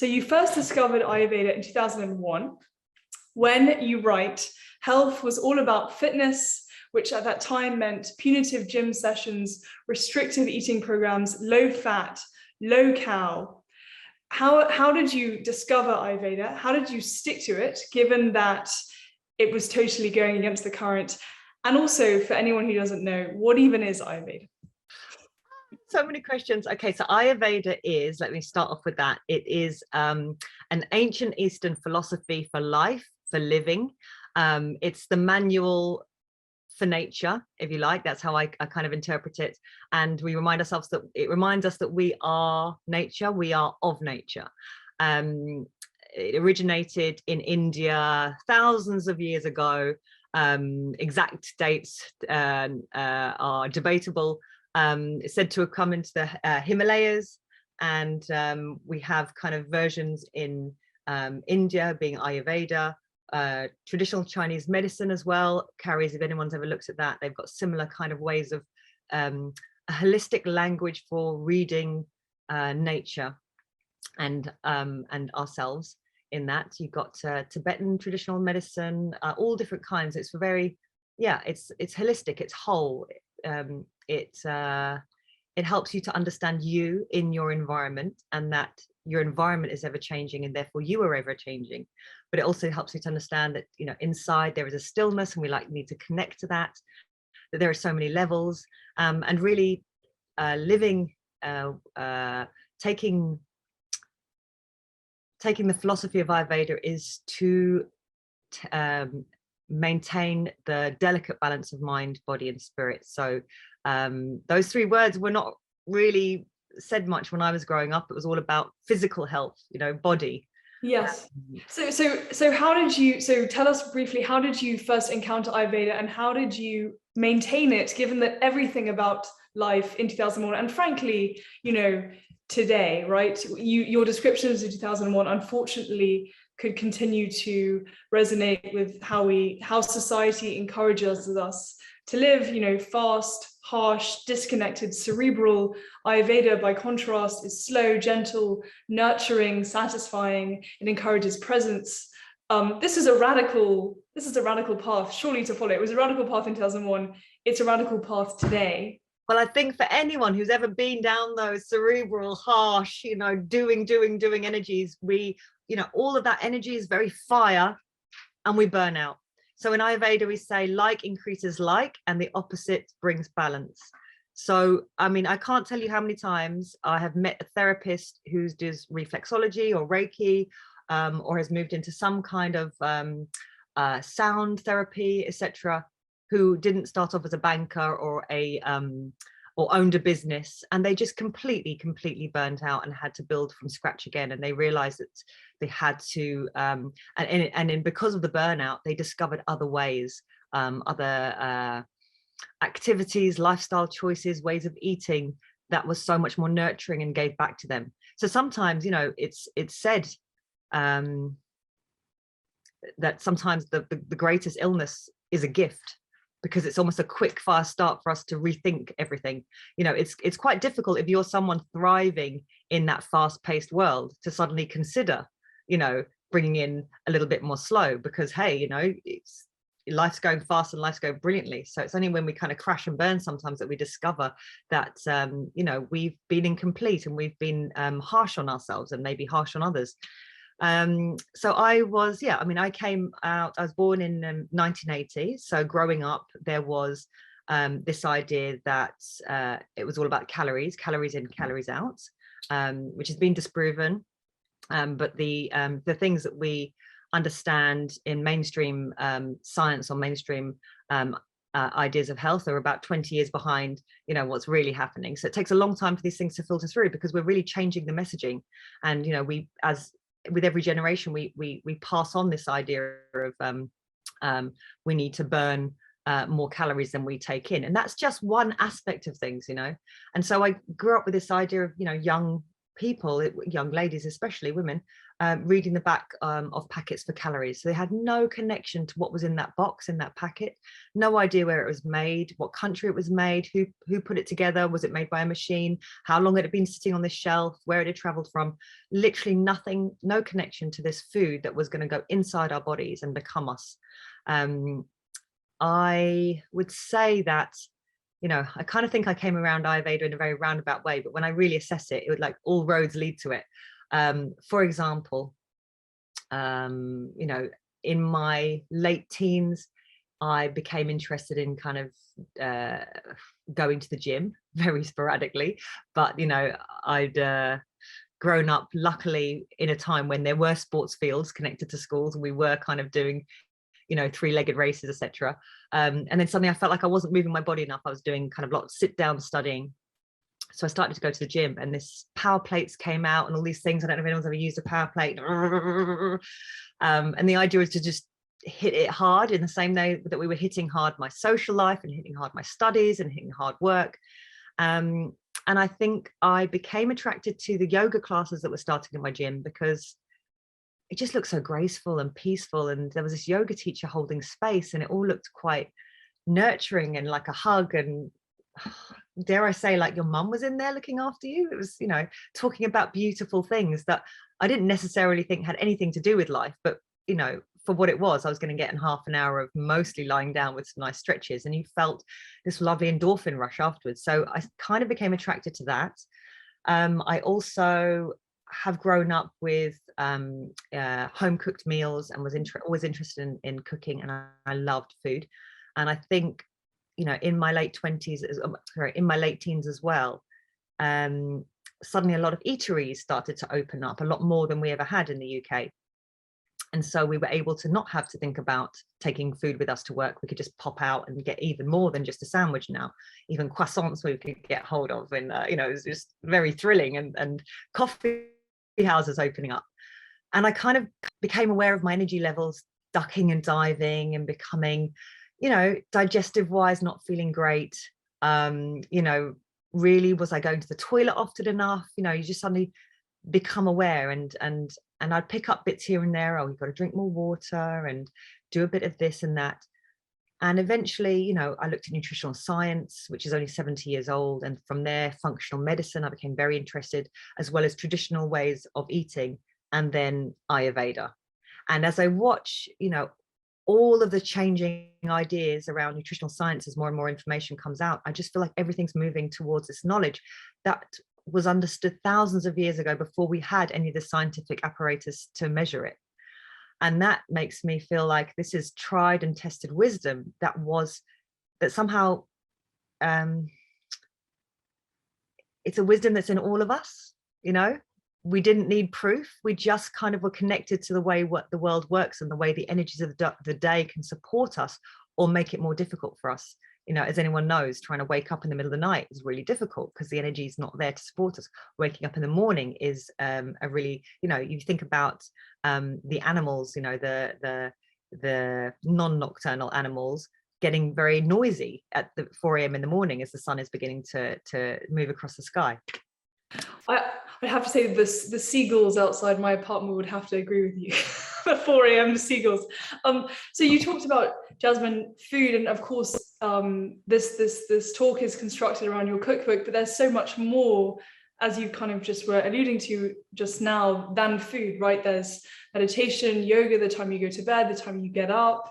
So you first discovered Ayurveda in 2001 when you write, health was all about fitness, which at that time meant punitive gym sessions, restrictive eating programs, low fat, low cal. How did you discover Ayurveda? How did you stick to it, given that it was totally going against the current? And also, for anyone who doesn't know, what even is Ayurveda? So many questions. Okay, so Ayurveda is, let me start off with that. It is an ancient Eastern philosophy for life, for living. It's the manual for nature, if you like. That's how I kind of interpret it. And we remind ourselves that it reminds us that we are nature, we are of nature. It originated in India thousands of years ago. Exact dates are debatable. It's said to have come into the Himalayas, and we have kind of versions in India being Ayurveda. Traditional Chinese medicine as well carries, if anyone's ever looked at that, they've got similar kind of ways of a holistic language for reading nature and ourselves. In that, you've got Tibetan traditional medicine, all different kinds. It's very, yeah, it's holistic, it's whole. It helps you to understand you in your environment, and that your environment is ever changing, and therefore you are ever changing. But it also helps you to understand that, you know, inside there is a stillness, and we need to connect to that. That there are so many levels, and really living, taking the philosophy of Ayurveda is to maintain the delicate balance of mind, body, and spirit. So those three words were not really said much when I was growing up. It was all about physical health, you know, body. Yes. So how did you, so tell us briefly, how did you first encounter Ayurveda, and how did you maintain it, given that everything about life in 2001, and frankly, you know, today, right? Your descriptions of 2001, unfortunately, could continue to resonate with how society encourages us to live, you know, fast, harsh, disconnected, cerebral. Ayurveda, by contrast, is slow, gentle, nurturing, satisfying. It encourages presence. This is a radical path, surely, to follow. It was a radical path in 2001. It's a radical path today. Well, I think for anyone who's ever been down those cerebral, harsh, you know, doing energies, you know, all of that energy is very fire, and we burn out. So in Ayurveda, we say like increases like, and the opposite brings balance. So, I mean, I can't tell you how many times I have met a therapist who does reflexology or Reiki, or has moved into some kind of sound therapy, etc., who didn't start off as a banker or or owned a business, and they just completely burnt out and had to build from scratch again. And they realized that they had to, and because of the burnout, they discovered other ways, other activities, lifestyle choices, ways of eating that was so much more nurturing and gave back to them. So sometimes, you know, it's said that sometimes the greatest illness is a gift, because it's almost a quick fire start for us to rethink everything. You know, it's quite difficult if you're someone thriving in that fast-paced world to suddenly consider, you know, bringing in a little bit more slow, because hey, you know, life's going fast and life's going brilliantly. So it's only when we kind of crash and burn sometimes that we discover that you know, we've been incomplete, and we've been harsh on ourselves and maybe harsh on others. So I was, yeah, I mean, I was born in 1980. So growing up, there was this idea that it was all about calories in, calories out, which has been disproven. But the things that we understand in mainstream science or mainstream ideas of health are about 20 years behind, you know, what's really happening. So it takes a long time for these things to filter through, because we're really changing the messaging. And, you know, with every generation, we pass on this idea of we need to burn more calories than we take in, and that's just one aspect of things, you know. And so I grew up with this idea of, you know, young people, young ladies, especially women, reading the back of packets for calories. So they had no connection to what was in that box, in that packet, no idea where it was made, what country it was made, who put it together, was it made by a machine, how long it had been sitting on the shelf, where it had traveled from. Literally nothing, no connection to this food that was going to go inside our bodies and become us. I would say that, you know, I kind of think I came around Ayurveda in a very roundabout way, but when I really assess it, it would, like, all roads lead to it. For example, you know, in my late teens, I became interested in kind of going to the gym very sporadically, but, you know, I'd grown up luckily in a time when there were sports fields connected to schools, and we were kind of doing, you know, three-legged races, etc. And then suddenly I felt like I wasn't moving my body enough. I was doing kind of a lot of sit down studying. So I started to go to the gym, and this power plates came out and all these things. I don't know if anyone's ever used a power plate. And the idea was to just hit it hard in the same way that we were hitting hard my social life and hitting hard my studies and hitting hard work. And I think I became attracted to the yoga classes that were starting in my gym because it just looked so graceful and peaceful. And there was this yoga teacher holding space, and it all looked quite nurturing and like a hug. And dare I say, like your mum was in there looking after you. It was, you know, talking about beautiful things that I didn't necessarily think had anything to do with life, but, you know, for what it was, I was going to get in half an hour of mostly lying down with some nice stretches, and you felt this lovely endorphin rush afterwards. So I kind of became attracted to that. I also have grown up with home cooked meals and was always interested in cooking, and I loved food. And I think, you know, in my late 20s, in my late teens as well, suddenly a lot of eateries started to open up, a lot more than we ever had in the UK. And so we were able to not have to think about taking food with us to work. We could just pop out and get even more than just a sandwich now. Even croissants we could get hold of, and you know, it was just very thrilling. And coffee houses opening up. And I kind of became aware of my energy levels ducking and diving and becoming, you know, digestive wise not feeling great. You know, really, was I going to the toilet often enough? You know, you just suddenly become aware, and I'd pick up bits here and there. Oh, you've got to drink more water and do a bit of this and that. And eventually, you know, I looked at nutritional science, which is only 70 years old. And from there, functional medicine, I became very interested, as well as traditional ways of eating, and then Ayurveda. And as I watch, you know, all of the changing ideas around nutritional science, as more and more information comes out, I just feel like everything's moving towards this knowledge that was understood thousands of years ago, before we had any of the scientific apparatus to measure it. And that makes me feel like this is tried and tested wisdom that somehow it's a wisdom that's in all of us. You know, we didn't need proof. We just kind of were connected to the way what the world works, and the way the energies of the day can support us or make it more difficult for us. You know, as anyone knows, trying to wake up in the middle of the night is really difficult because the energy is not there to support us. Waking up in the morning is a really, you know, you think about the animals, you know, the non-nocturnal animals getting very noisy at the 4 a.m. in the morning as the sun is beginning to move across the sky. I have to say, the seagulls outside my apartment would have to agree with you. The 4 a.m. seagulls. So you talked about, Jasmine, food, and of course, this talk is constructed around your cookbook, but there's so much more, as you kind of just were alluding to just now, than food, right? There's meditation, yoga, the time you go to bed, the time you get up,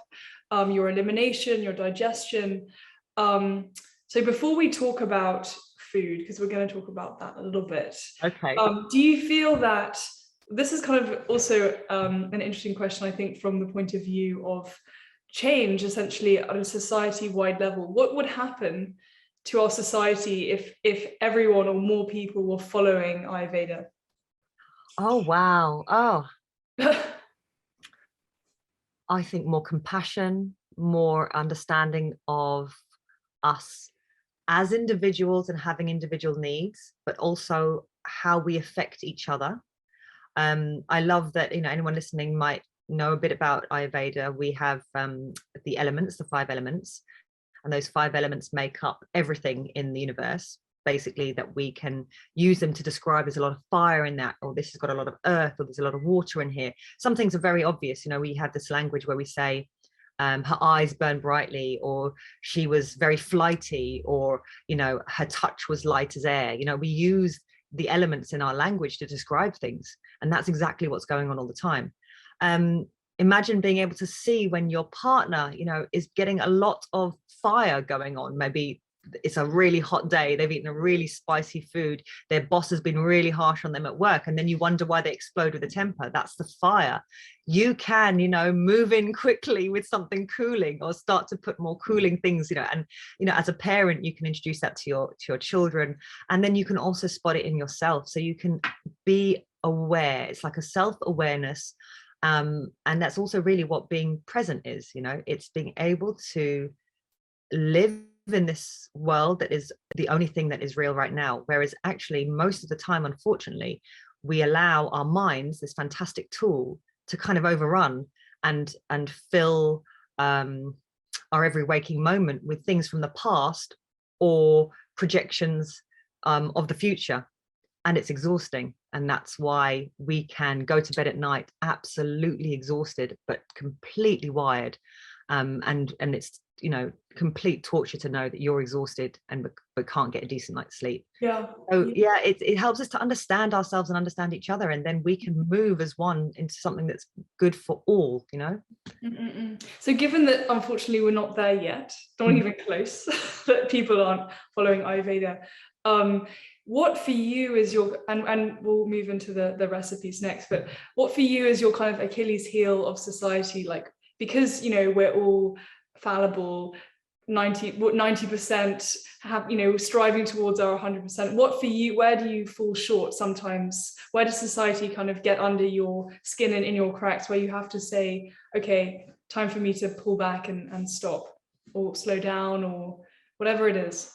your elimination, your digestion. So before we talk about food, because we're going to talk about that a little bit. Okay. Do you feel that this is kind of also an interesting question, I think, from the point of view of change, essentially at a society-wide level? What would happen to our society if everyone or more people were following Ayurveda? Oh, wow. Oh, I think more compassion, more understanding of us as individuals and having individual needs, but also how we affect each other. I love that, you know, anyone listening might know a bit about Ayurveda. We have the elements, the 5 elements, and those 5 elements make up everything in the universe. basically that we can use them to describe. There's a lot of fire in that, or this has got a lot of earth, or there's a lot of water in here. Some things are very obvious. You know, we have this language where we say her eyes burn brightly, or she was very flighty, or, you know, her touch was light as air. You know, we use the elements in our language to describe things, and that's exactly what's going on all the time. Imagine being able to see when your partner, you know, is getting a lot of fire going on. Maybe it's a really hot day, they've eaten a really spicy food, their boss has been really harsh on them at work, and then you wonder why they explode with a temper. That's the fire. You can, you know, move in quickly with something cooling, or start to put more cooling things, you know, and, you know, as a parent, you can introduce that to your children, and then you can also spot it in yourself, so you can be aware. It's like a self-awareness. And that's also really what being present is, you know, it's being able to live in this world that is the only thing that is real right now. Whereas actually most of the time, unfortunately, we allow our minds, this fantastic tool, to kind of overrun and fill our every waking moment with things from the past or projections of the future. And it's exhausting. And that's why we can go to bed at night absolutely exhausted, but completely wired. And it's, you know, complete torture to know that you're exhausted and but can't get a decent night's sleep. Yeah. So yeah, it helps us to understand ourselves and understand each other, and then we can move as one into something that's good for all, you know. So given that unfortunately we're not there yet, not even close, that people aren't following Ayurveda, what for you is your, and we'll move into the recipes next, but what for you is your kind of Achilles heel of society? Like, because, you know, we're all fallible, 90% have, you know, striving towards our 100%. What for you, where do you fall short sometimes? Where does society kind of get under your skin and in your cracks, where you have to say, okay, time for me to pull back and stop, or slow down, or whatever it is?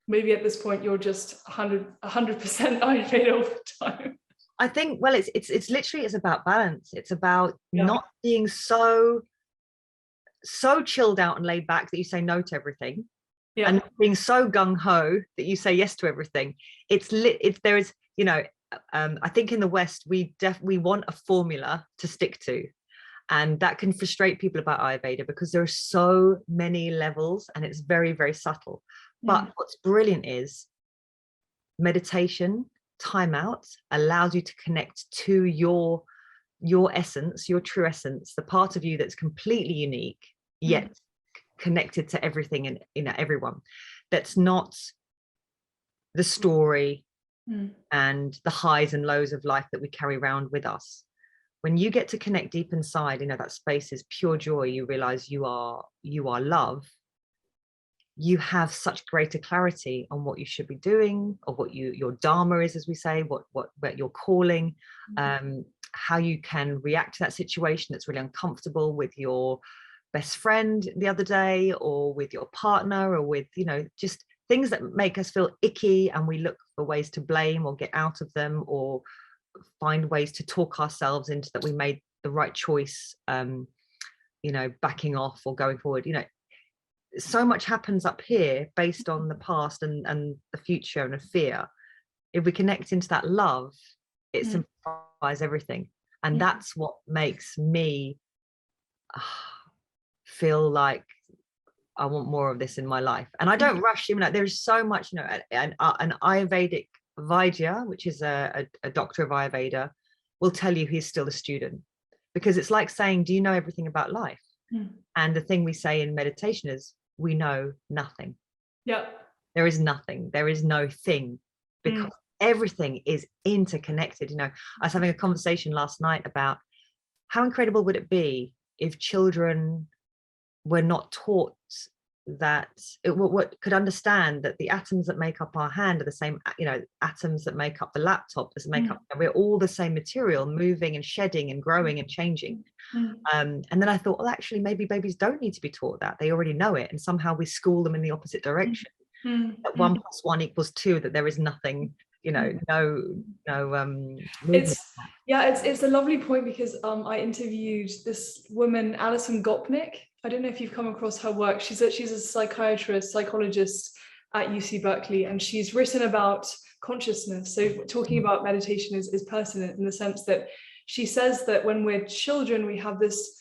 Maybe at this point you're just 100% Ayurveda all the time. I think, well, it's literally, it's about balance. It's about not being so chilled out and laid back that you say no to everything, and not being so gung-ho that you say yes to everything. There is, you know, I think in the West we want a formula to stick to, and that can frustrate people about Ayurveda because there are so many levels and it's very, very subtle. But what's brilliant is meditation, time out, allows you to connect to your essence, your true essence, the part of you that's completely unique, yet connected to everything and, you know, everyone. That's not the story and the highs and lows of life that we carry around with us. When you get to connect deep inside, you know, that space is pure joy. You realize you are love. You have such greater clarity on what you should be doing, or what your dharma is, as we say, what your calling, how you can react to that situation that's really uncomfortable with your best friend the other day, or with your partner, or with, you know, just things that make us feel icky, and we look for ways to blame or get out of them, or find ways to talk ourselves into that we made the right choice, you know, backing off or going forward. You know, so much happens up here based on the past and the future and a fear. If we connect into that love, it simplifies everything. And that's what makes me feel like I want more of this in my life. And I don't rush, even though there's so much, you know, an Ayurvedic Vaidya, which is a doctor of Ayurveda, will tell you he's still a student, because it's like saying, do you know everything about life? And the thing we say in meditation is, we know nothing. There is nothing, there is no thing, because everything is interconnected. You know, I was having a conversation last night about how incredible would it be if children were not taught that what could understand that the atoms that make up our hand are the same, you know, atoms that make up the laptop, that make up, we're all the same material, moving and shedding and growing and changing. And then I thought, well, actually maybe babies don't need to be taught that, they already know it, and somehow we school them in the opposite direction, that 1 + 1 = 2, that there is nothing, you know, it's a lovely point, because I interviewed this woman, Alison Gopnik, I don't know if you've come across her work. She's a psychiatrist, psychologist at UC Berkeley, and she's written about consciousness. So talking about meditation is pertinent in the sense that she says that when we're children, we have this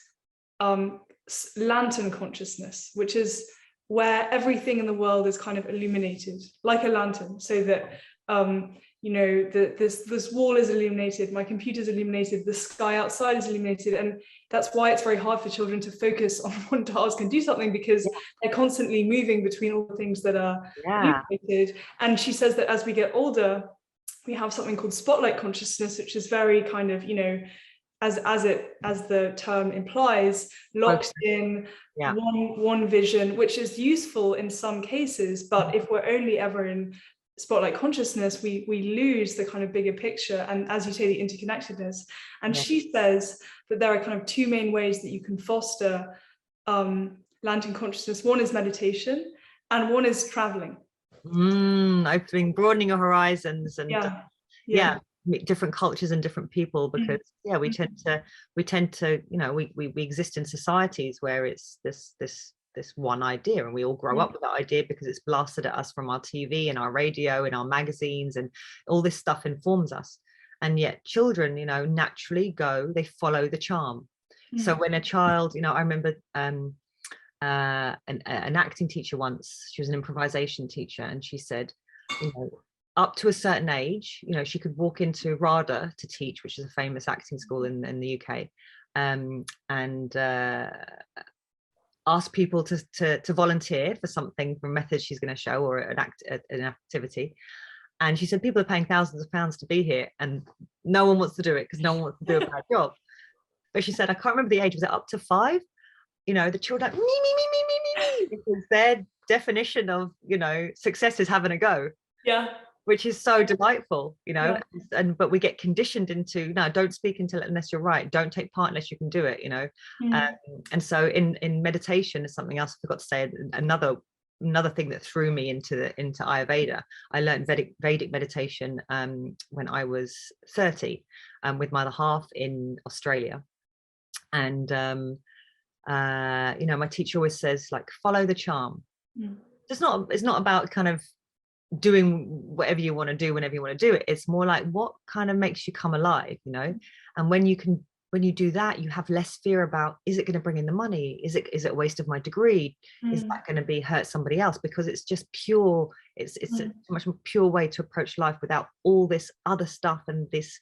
lantern consciousness, which is where everything in the world is kind of illuminated like a lantern, so that you know, this wall is illuminated, my computer's illuminated, the sky outside is illuminated, and that's why it's very hard for children to focus on one task and do something, because they're constantly moving between all the things that are illuminated. And she says that as we get older, we have something called spotlight consciousness, which is very kind of, you know, as the term implies, locked in one vision, which is useful in some cases, but if we're only ever in spotlight consciousness, we lose the kind of bigger picture, and as you say, the interconnectedness. And she says that there are kind of two main ways that you can foster lantern consciousness. One is meditation, and one is traveling. I've been broadening your horizons, and different cultures and different people, because we tend to you know, we exist in societies where it's this one idea, and we all grow up with that idea because it's blasted at us from our TV and our radio and our magazines, and all this stuff informs us. And yet children, you know, naturally they follow the charm. So when a child, you know, I remember an acting teacher once, she was an improvisation teacher, and she said, you know, up to a certain age, you know, she could walk into RADA to teach, which is a famous acting school in the UK, and ask people to volunteer for something, for a method she's going to show, or an activity. And she said people are paying thousands of pounds to be here, and no one wants to do it because no one wants to do a bad job. But she said, I can't remember the age, was it up to 5? You know, the children like me, because their definition of, you know, success is having a go. Which is so delightful, you know. But we get conditioned into, no, don't speak unless you're right, don't take part unless you can do it, you know. And so in meditation is something else I forgot to say. Another thing that threw me into Ayurveda, I learned Vedic meditation when I was 30 with my other half in Australia. And you know, my teacher always says, like, follow the charm. It's not about kind of doing whatever you want to do whenever you want to do it. It's more like what kind of makes you come alive, you know. And when you do that, you have less fear about, is it going to bring in the money, is it a waste of my degree, is that going to hurt somebody else, because it's just pure, it's a much more pure way to approach life without all this other stuff and these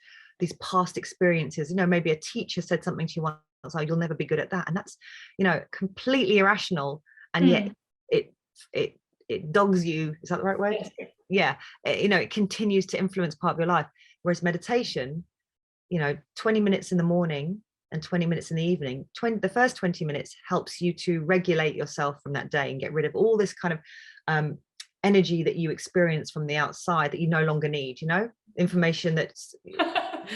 past experiences. You know, maybe a teacher said something to you once, oh, you'll never be good at that, and that's, you know, completely irrational, and yet it dogs you, is that the right word? You know, it continues to influence part of your life. Whereas meditation, you know, 20 minutes in the morning and 20 minutes in the evening, the first 20 minutes helps you to regulate yourself from that day and get rid of all this kind of energy that you experience from the outside that you no longer need, you know, information that's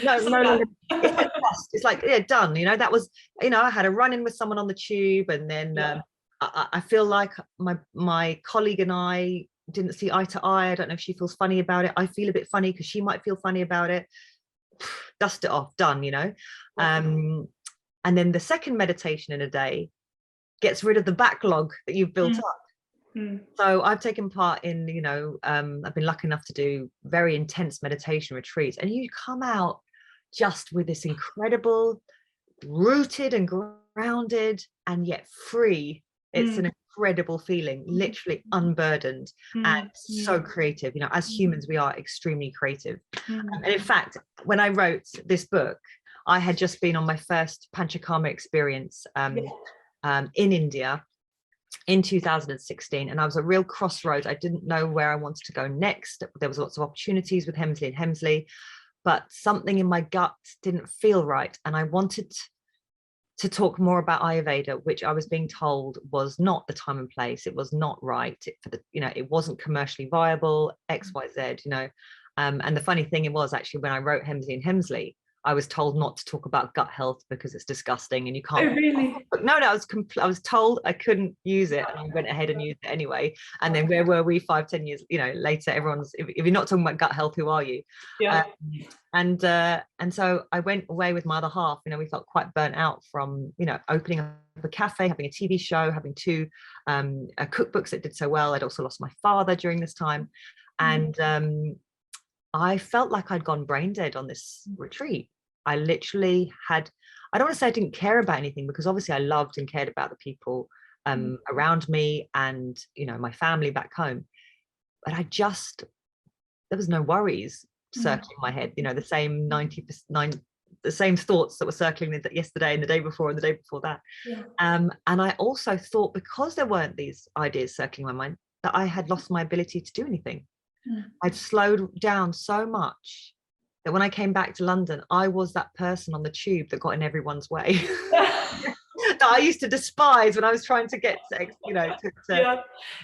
no longer, it's like, done, you know. That was, you know, I had a run-in with someone on the tube, and then I feel like my colleague and I didn't see eye to eye. I don't know if she feels funny about it. I feel a bit funny because she might feel funny about it. Dust it off, done, you know. And then the second meditation in a day gets rid of the backlog that you've built up. So I've taken part in, you know, I've been lucky enough to do very intense meditation retreats, and you come out just with this incredible, rooted and grounded and yet free. It's an incredible feeling, literally unburdened and so creative. You know, as humans, we are extremely creative. And in fact, when I wrote this book, I had just been on my first Panchakarma experience in India in 2016, and I was at a real crossroads. I didn't know where I wanted to go next. There was lots of opportunities with Hemsley, but something in my gut didn't feel right, and I wanted to talk more about Ayurveda, which I was being told was not the time and place. It was not right for the, you know, it wasn't commercially viable, XYZ, you know. And the funny thing, it was actually when I wrote Hemsley, I was told not to talk about gut health because it's disgusting and you Oh, can't. really? No, I was told I couldn't use it, and I went ahead and used it anyway. And then where were we 5-10 years, later? Everyone's, if you're not talking about gut health, who are you? Yeah. And so I went away with my other half. We felt quite burnt out from opening up a cafe, having a TV show, having two cookbooks that did so well. I'd also lost my father during this time, and I felt like I'd gone brain dead on this retreat. I literally had, I don't want to say I didn't care about anything, because obviously I loved and cared about the people around me and, my family back home. But there was no worries circling my head, the same 90%, the same thoughts that were circling yesterday and the day before and the day before that. Yeah. And I also thought, because there weren't these ideas circling my mind, that I had lost my ability to do anything. I'd slowed down so much that when I came back to London, I was that person on the tube that got in everyone's way. That I used to despise when I was trying to get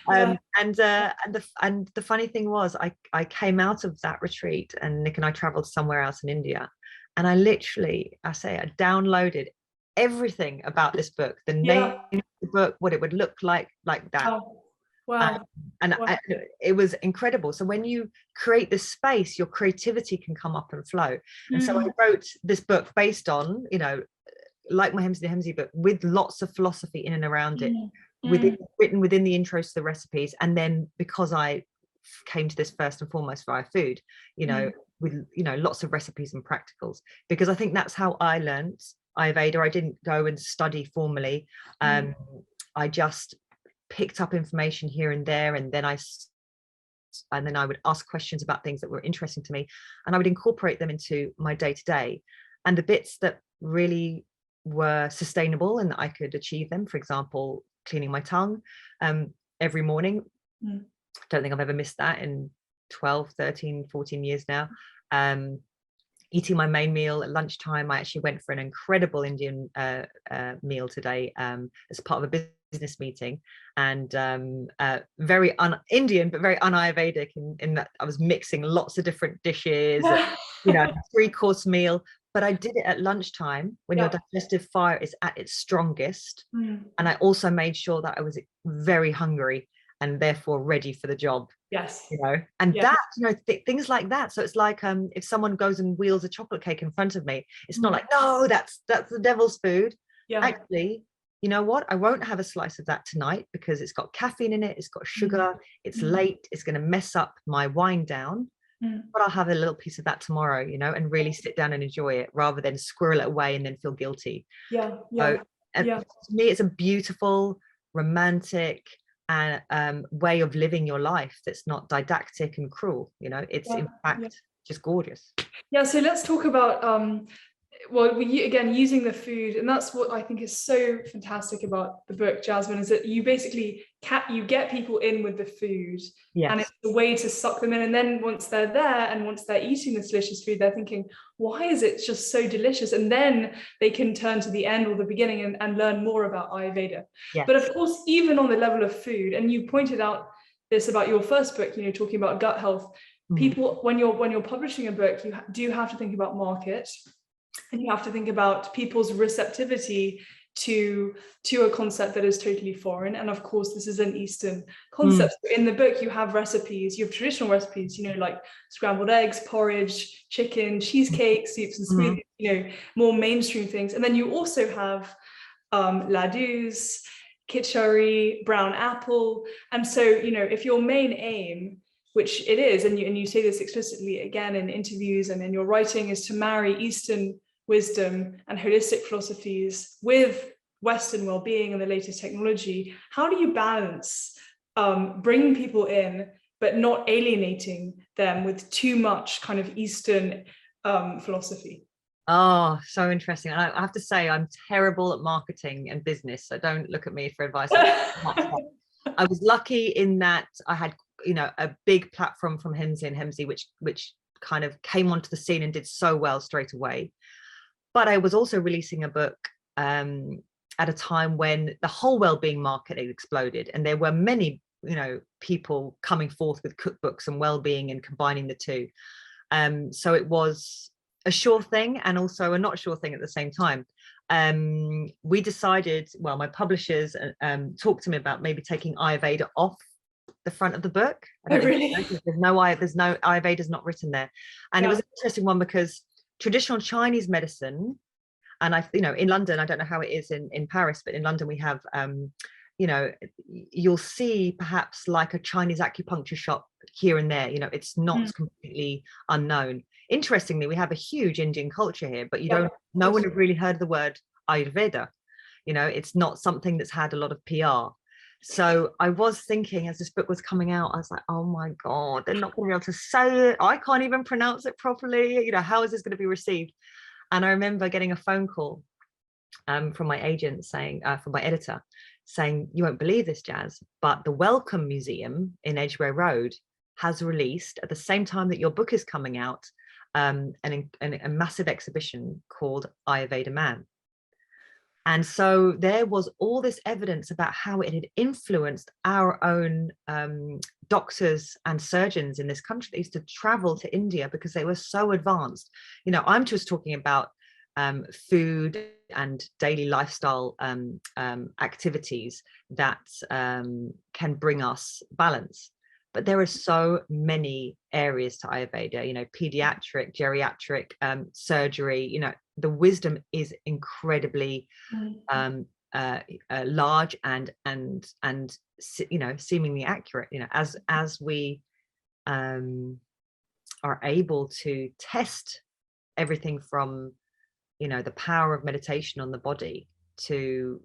And the funny thing was, I came out of that retreat, and Nick and I traveled somewhere else in India, and I downloaded everything about this book, the name of the book, what it would look like that. Wow. It was incredible. So when you create this space, your creativity can come up and flow. And so I wrote this book based on, like my Hemsley book, with lots of philosophy in and around it, written within the intros to the recipes. And then because I came to this first and foremost via food, with lots of recipes and practicals, because I think that's how I learned Ayurveda. I didn't go and study formally. I just picked up information here and there, and then I would ask questions about things that were interesting to me, and I would incorporate them into my day-to-day. And the bits that really were sustainable and that I could achieve them, for example, cleaning my tongue every morning. Don't think I've ever missed that in 12, 13, 14 years now. Eating my main meal at lunchtime. I actually went for an incredible Indian meal today as part of a business meeting, and very Indian, but very un-Ayurvedic in that I was mixing lots of different dishes, 3-course meal. But I did it at lunchtime when your digestive fire is at its strongest. And I also made sure that I was very hungry and therefore ready for the job. Yes. Things like that. So it's like if someone goes and wheels a chocolate cake in front of me, it's not like, no, that's the devil's food. Actually, you know what, I won't have a slice of that tonight because it's got caffeine in it, it's got sugar, it's late, it's going to mess up my wind down. But I'll have a little piece of that tomorrow, and really sit down and enjoy it, rather than squirrel it away and then feel guilty. To me, it's a beautiful, romantic and way of living your life that's not didactic and cruel. It's in fact just gorgeous. So let's talk about again, using the food, and that's what I think is so fantastic about the book, Jasmine, is that you basically you get people in with the food, and it's a way to suck them in. And then once they're there and once they're eating this delicious food, they're thinking, why is it just so delicious? And then they can turn to the end or the beginning and learn more about Ayurveda. But of course, even on the level of food, and you pointed out this about your first book, talking about gut health, people, when you're publishing a book, you do have to think about market. And you have to think about people's receptivity to a concept that is totally foreign. And of course, this is an Eastern concept. So in the book, you have recipes, you have traditional recipes, like scrambled eggs, porridge, chicken, cheesecake, soups and smoothies, more mainstream things. And then you also have ladoos, khichdi, brown apple. And so, if your main aim, which it is, and you say this explicitly again in interviews and in your writing, is to marry Eastern wisdom and holistic philosophies with Western well-being and the latest technology, how do you balance bringing people in but not alienating them with too much kind of Eastern philosophy? Oh, so interesting. And I have to say, I'm terrible at marketing and business, so don't look at me for advice. I was lucky in that I had a big platform from Hemsley, which kind of came onto the scene and did so well straight away. But I was also releasing a book at a time when the whole well-being market had exploded, and there were many people coming forth with cookbooks and well-being and combining the two. So it was a sure thing and also a not sure thing at the same time. We decided, well, my publishers talked to me about maybe taking Ayurveda off the front of the book. I don't really? know, there's no Ayurveda's not written there. And it was an interesting one because traditional Chinese medicine, and in London, I don't know how it is in Paris, but in London we have you'll see perhaps like a Chinese acupuncture shop here and there. It's not completely unknown. Interestingly, we have a huge Indian culture here, but no one had really heard the word Ayurveda. It's not something that's had a lot of PR. So I was thinking, as this book was coming out, I was like, oh my God, they're not going to be able to say it. I can't even pronounce it properly. How is this going to be received? And I remember getting a phone call from my agent saying, from my editor, saying, you won't believe this, Jazz, but the Wellcome Museum in Edgware Road has released, at the same time that your book is coming out, a massive exhibition called Ayurveda Man. And so there was all this evidence about how it had influenced our own doctors and surgeons in this country that used to travel to India because they were so advanced. I'm just talking about food and daily lifestyle activities that can bring us balance. But there are so many areas to Ayurveda, pediatric, geriatric, surgery, the wisdom is incredibly large and seemingly accurate, as we are able to test everything from the power of meditation on the body to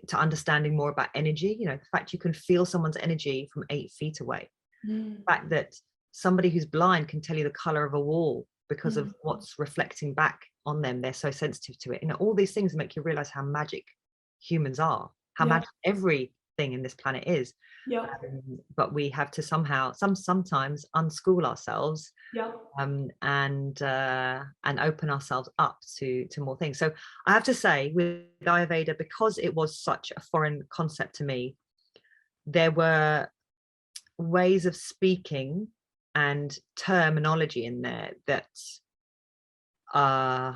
to understanding more about energy, the fact you can feel someone's energy from 8 feet away, the fact that somebody who's blind can tell you the color of a wall because of what's reflecting back on them. They're so sensitive to it. All these things make you realize how magic humans are, how magic everything in this planet is. But we have to sometimes unschool ourselves and open ourselves up to more things. So I have to say, with Ayurveda, because it was such a foreign concept to me, there were ways of speaking and terminology in there that I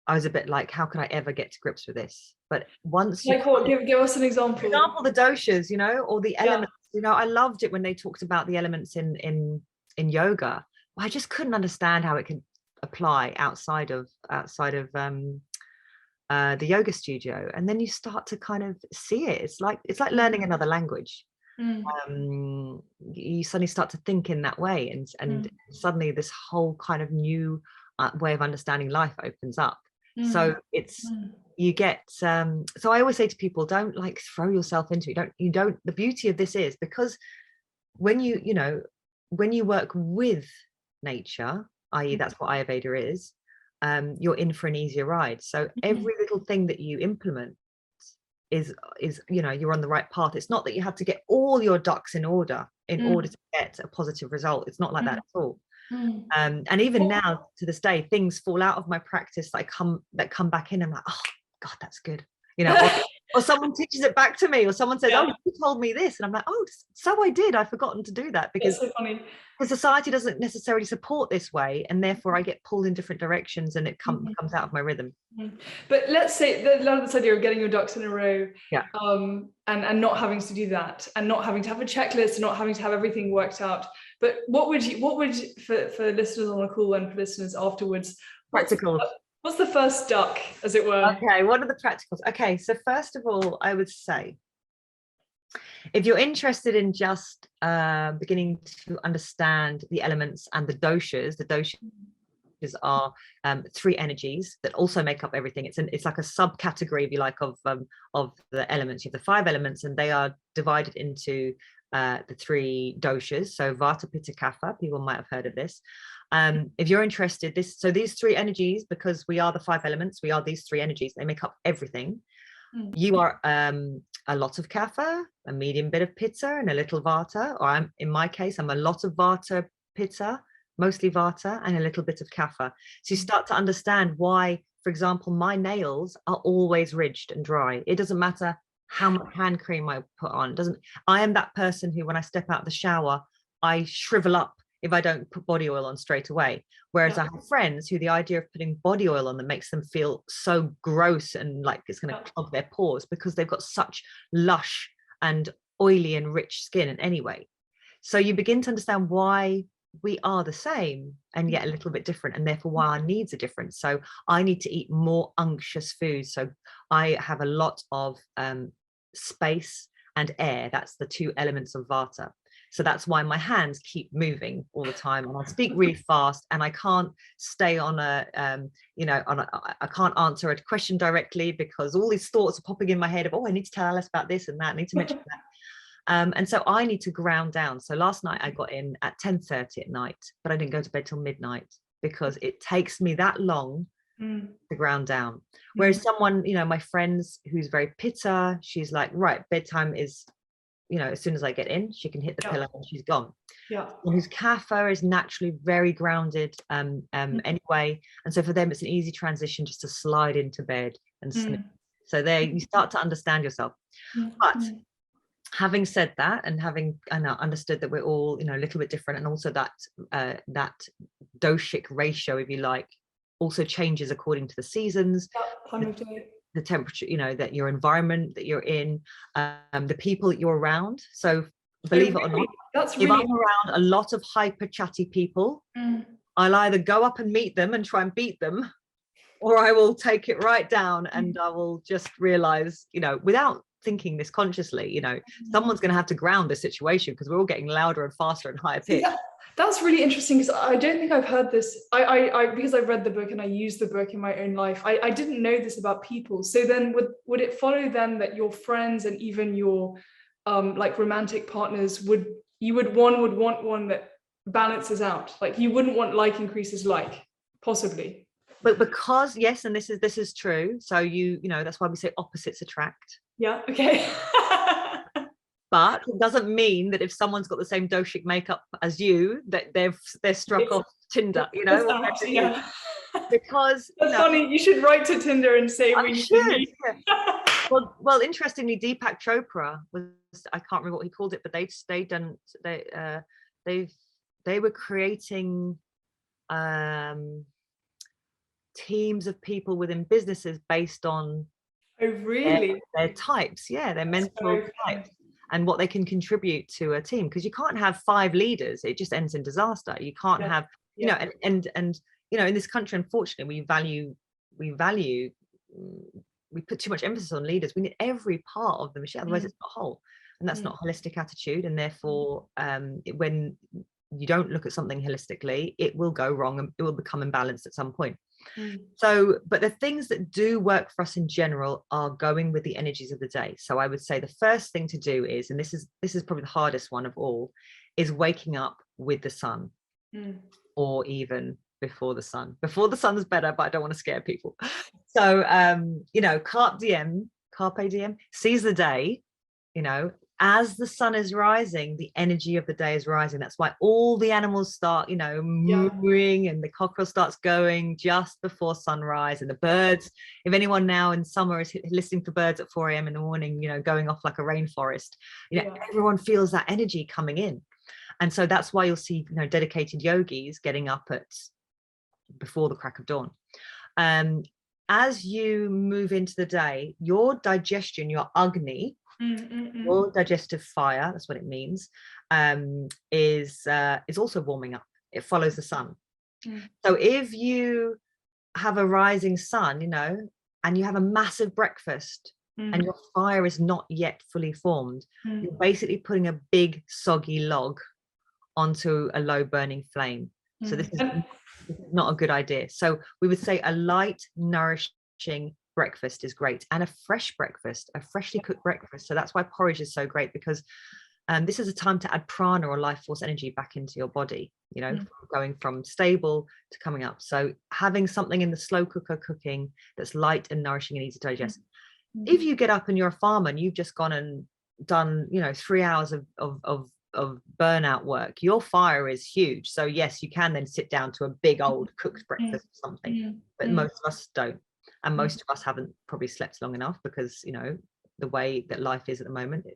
was a bit like, how can I ever get to grips with this? But once give us an example. For example, the doshas, or the elements. I loved it when they talked about the elements in yoga. I just couldn't understand how it could apply outside of the yoga studio. And then you start to kind of see it. It's like learning another language. You suddenly start to think in that way, and suddenly this whole kind of new way of understanding life opens up. So it's you get so I always say to people, don't throw yourself into it. You don't the beauty of this is because when you work with nature, i.e. that's what Ayurveda is, you're in for an easier ride. So every little thing that you implement is you're on the right path. It's not that you have to get all your ducks in order to get a positive result. It's not like that at all. And even now to this day, things fall out of my practice that come back in. I'm like, oh God, that's good. Or someone teaches it back to me, or someone says, oh, you told me this, and I'm like, oh, so I did. I've forgotten to do that because so funny. The society doesn't necessarily support this way, and therefore I get pulled in different directions, and it comes out of my rhythm. But let's say this idea of getting your ducks in a row, and not having to do that, and not having to have a checklist, and not having to have everything worked out. But what would for listeners on the call and for listeners afterwards, practical? What's the first duck, as it were? Okay, what are the practicals? Okay, so first of all, I would say, if you're interested in just beginning to understand the elements and the doshas are 3 energies that also make up everything. It's like a subcategory, if you like, of the elements. You have the 5 elements, and they are divided into the 3 doshas. So Vata, Pitta, Kapha. People might have heard of this. If you're interested, these 3 energies, because we are the 5 elements, we are these 3 energies, they make up everything. You are a lot of Kapha, a medium bit of Pitta, and a little Vata, or in my case, I'm a lot of Vata, Pitta, mostly Vata, and a little bit of Kapha. So you start to understand why, for example, my nails are always ridged and dry. It doesn't matter how much hand cream I put on. I am that person who, when I step out of the shower, I shrivel up if I don't put body oil on straight away. Whereas I have friends who the idea of putting body oil on them makes them feel so gross and like it's going to clog their pores, because they've got such lush and oily and rich skin. And anyway, so you begin to understand why we are the same and yet a little bit different, and therefore why our needs are different. So I need to eat more unctuous foods. So I have a lot of space and air. That's the two elements of vata. So that's why my hands keep moving all the time, and I speak really fast, and I can't stay on a I can't answer a question directly because all these thoughts are popping in my head of, oh, I need to tell Alice about this and that, I need to mention that. And so I need to ground down. So last night I got in at 10:30 at night, but I didn't go to bed till midnight because it takes me that long to ground down. Whereas someone, my friends who's very pitta, she's like, right, bedtime is, as soon as I get in, she can hit the pillow and she's gone. And whose kapha is naturally very grounded anyway. And so for them, it's an easy transition just to slide into bed and sleep. So there you start to understand yourself. But having said that, and having understood that we're all a little bit different, and also that that doshic ratio, if you like, also changes according to the seasons, time of day, the temperature, that your environment that you're in, the people that you're around. So believe it or not, if I'm around a lot of hyper chatty people, I'll either go up and meet them and try and beat them, or I will take it right down and I will just realize, without thinking this consciously, someone's going to have to ground this situation because we're all getting louder and faster and higher pitch. That's really interesting, because I don't think I've heard this. I because I've read the book and I use the book in my own life, I didn't know this about people. So then would it follow then that your friends and even your like romantic partners would want one that balances out? Like you wouldn't want like increases like, possibly. But because, yes, and this is true. So that's why we say opposites attract. Yeah, okay. But it doesn't mean that if someone's got the same doshic makeup as you, that they're struck off Tinder, Because that's funny. You should write to Tinder and say we need to meet. Well, interestingly, Deepak Chopra was, I can't remember what he called it, but they were creating teams of people within businesses based on their types, their mental types, and what they can contribute to a team, because you can't have 5 leaders, it just ends in disaster. You can't have and in this country, unfortunately, we put too much emphasis on leaders. We need every part of the machine, otherwise it's not whole, and that's not a holistic attitude. And therefore when you don't look at something holistically, it will go wrong and it will become imbalanced at some point. So, but the things that do work for us in general are going with the energies of the day. So I would say the first thing to do is, and this is probably the hardest one of all, is waking up with the sun, or even before the sun. Before the sun's better, but I don't want to scare people. So carpe diem, seize the day, as the sun is rising, the energy of the day is rising. That's why all the animals start, moving, and the cockerel starts going just before sunrise. And the birds, if anyone now in summer is listening to birds at 4 a.m. in the morning, going off like a rainforest, everyone feels that energy coming in. And so that's why you'll see, dedicated yogis getting up at before the crack of dawn. As you move into the day, your digestion, your Agni, your digestive fire, that's what it means, is also warming up. It follows the sun. So if you have a rising sun, and you have a massive breakfast and your fire is not yet fully formed, you're basically putting a big soggy log onto a low burning flame. So this is not a good idea. So we would say a light, nourishing breakfast is great, and a fresh breakfast, a freshly cooked breakfast. So that's why porridge is so great, because this is a time to add prana or life force energy back into your body, going from stable to coming up. So having something in the slow cooker cooking that's light and nourishing and easy to digest. If you get up and you're a farmer and you've just gone and done 3 hours of burnout work, your fire is huge. So yes, you can then sit down to a big old cooked breakfast or something, but most of us don't. And most of us haven't probably slept long enough, because the way that life is at the moment,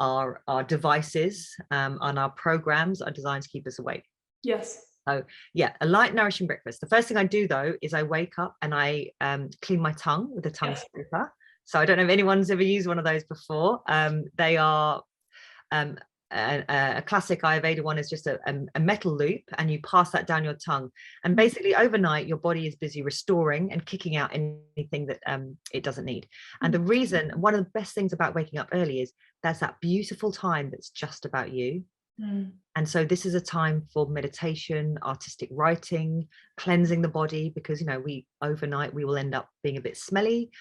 our devices and our programs are designed to keep us awake. Yes. So yeah, a light, nourishing breakfast. The first thing I do though is I wake up and I clean my tongue with a tongue scraper. So I don't know if anyone's ever used one of those before. They are a classic Ayurveda one is just a metal loop, and you pass that down your tongue. And basically overnight, your body is busy restoring and kicking out anything that it doesn't need. And the reason, one of the best things about waking up early is there's that beautiful time that's just about you. And so this is a time for meditation, artistic writing, cleansing the body, because, you know, overnight we will end up being a bit smelly.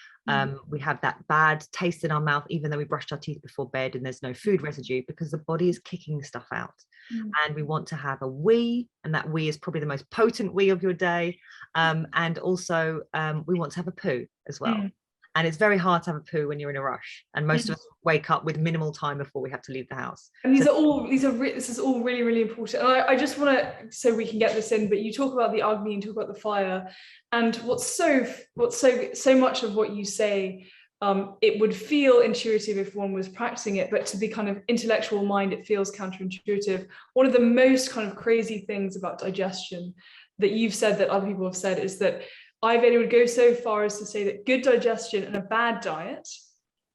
We have that bad taste in our mouth, even though we brushed our teeth before bed and there's no food residue, because the body is kicking stuff out. And we want to have a wee, and that wee is probably the most potent wee of your day. And also we want to have a poo as well. And it's very hard to have a poo when you're in a rush. And most of us wake up with minimal time before we have to leave the house. And this is all really, really important. And I just want to, so we can get this in, but you talk about the Agni and talk about the fire. And what's so much of what you say, it would feel intuitive if one was practicing it, but to the kind of intellectual mind, it feels counterintuitive. One of the most kind of crazy things about digestion that you've said, that other people have said, is that Ayurveda would go so far as to say that good digestion and a bad diet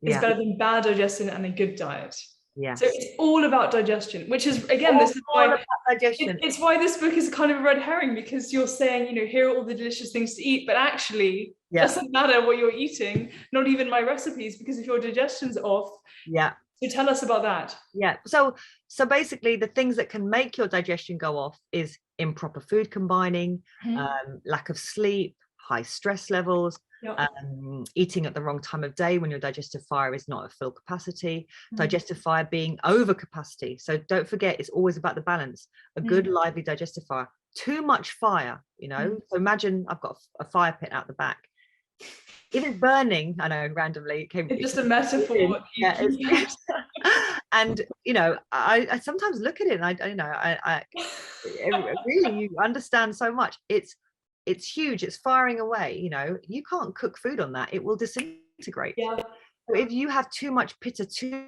is better than bad digestion and a good diet. Yes. So it's all about digestion, which is, again, this is why it's why this book is kind of a red herring, because you're saying, you know, here are all the delicious things to eat, but actually it doesn't matter what you're eating, not even my recipes, because if your digestion's off. So tell us about that. So basically the things that can make your digestion go off is improper food combining, lack of sleep, high stress levels, eating at the wrong time of day when your digestive fire is not at full capacity, digestive fire being over capacity. So don't forget, it's always about the balance. A good lively digestive fire. Too much fire, you know. So imagine I've got a fire pit out the back. If it's burning, I know, randomly it's just a metaphor. And you know, I sometimes look at it and I really, you understand so much. It's huge, it's firing away, you know. You can't cook food on that, it will disintegrate. So if you have too much pitta, too